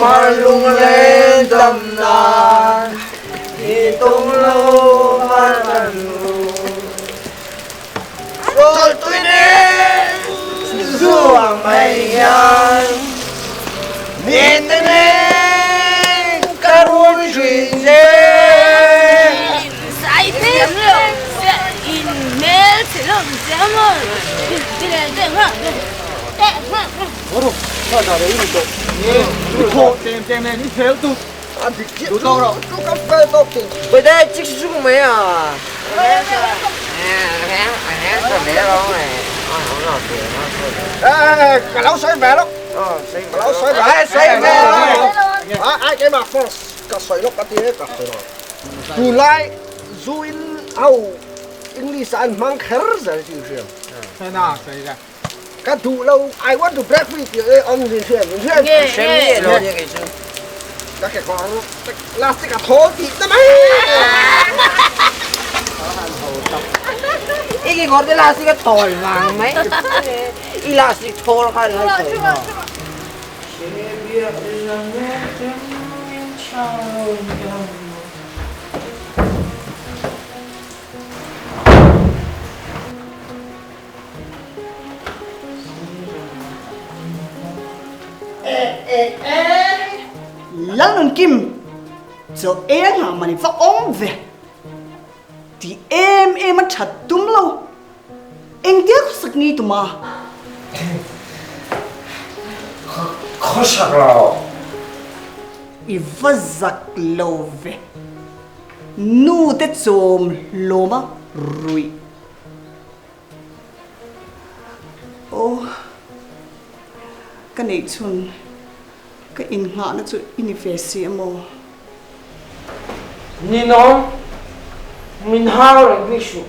mà lung lên tầm nàn thì tung lâu mà lần rồi tôi đến ruộng mây nhàn miền tây lên cả ruộng chuyện dê sai thế in mail thì làm sao mà đi lên đây mà sao nào đấy mình tội khổ tem này đi theo tôi ăn thịt đủ to rồi cà phê tốt thì bây giờ chiếc xuống mấy à còn bé đâu này không nào tiền cả lão xoay về đó cả lão xoay về ai cái mà cả xoay lúc cái gì cả xoay rồi tu lại du in au English and mang khэр rồi chứ gì thế nào vậy ra cái thủ lâu I want to break with you on the same xem gì rồi như cái chứ cái con là cái thô thì nó mấy cái con cái là cái thỏi vàng mấy cái là cái thô hay là cái thỏi lăng nôn kim cho em hả mà đi phát ống về thì em ăn chặt đúng lâu em tiếc sắc nghi tụi mà khó sắc lâu i vắt giặc lâu về nu tết chôm lô mà rui ô cái này chun cái in ngã nó chun in về xí mồ nhìn nó mình hao rồi biết શું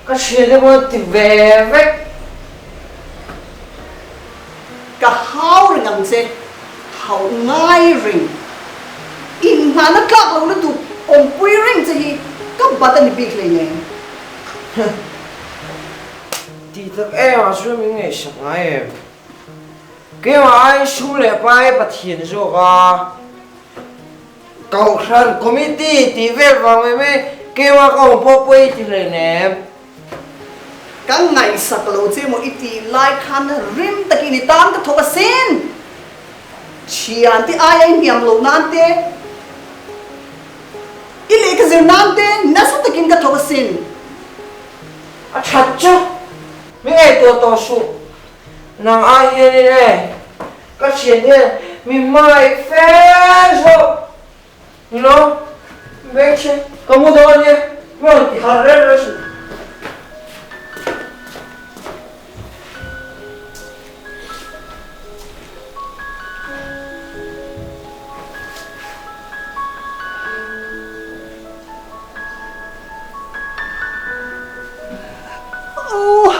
cái chuyện đó mà thì về vách cả hao rồi ngầm xe hao ngay rình in ngã nó cắt lâu nó tụ ông quy rình chứ gì các bạn ta bị cái này thì thật em à suy mình ngày sáng em cái mà ai suy lệ bài bắt hiện rồi à cầu sân committee thì về vào mấy cái mà cầu bộ quay thì này nè các ngày sạc lâu chứ một ít thì lại khăn rim ta kia tan cái thô sen chian thì ai niệm lâu nan thế ít lấy cái gì nan thế nãy sao ta kia cái thô sen à thật chứ mình ngày to số nàng ai vậy này cái chuyện này mình mai phê rồi you know vậy chứ kamu tahu ni mình thì harus rồi oh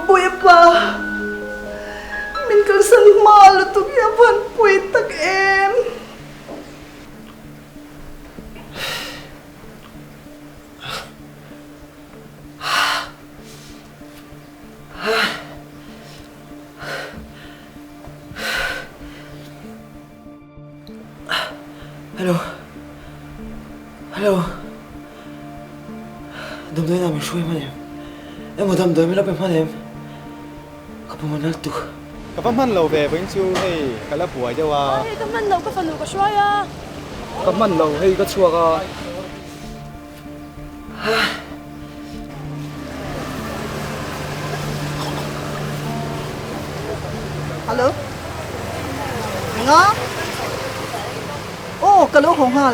boy pa mình cứ sang malu tụi em vẫn quên tắc em hello hello đâm tới nào mình xui mà em một đâm tới mới lắp em phát em có bao nhiêu tuổiกับมันเราแบบเป็นชูให้กันละผัวจะว่า cái mình đâu có phần nào có xoay à กับมันเราให้ก็ชัวก็ alo ngó ô cái lỗ hồng ha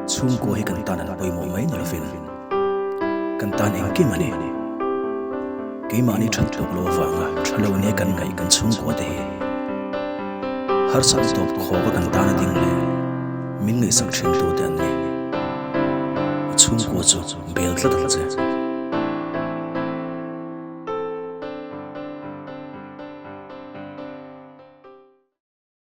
chung ko hi kan tan an poi mo mai nol fin kan tan eng ki mani ki mani that tok lo wanga thalo ne kan ngai kan chung ko te har san top kho ka kan tan ding le min ngai sak thin tu dan ni chung ko chu bel tla dal che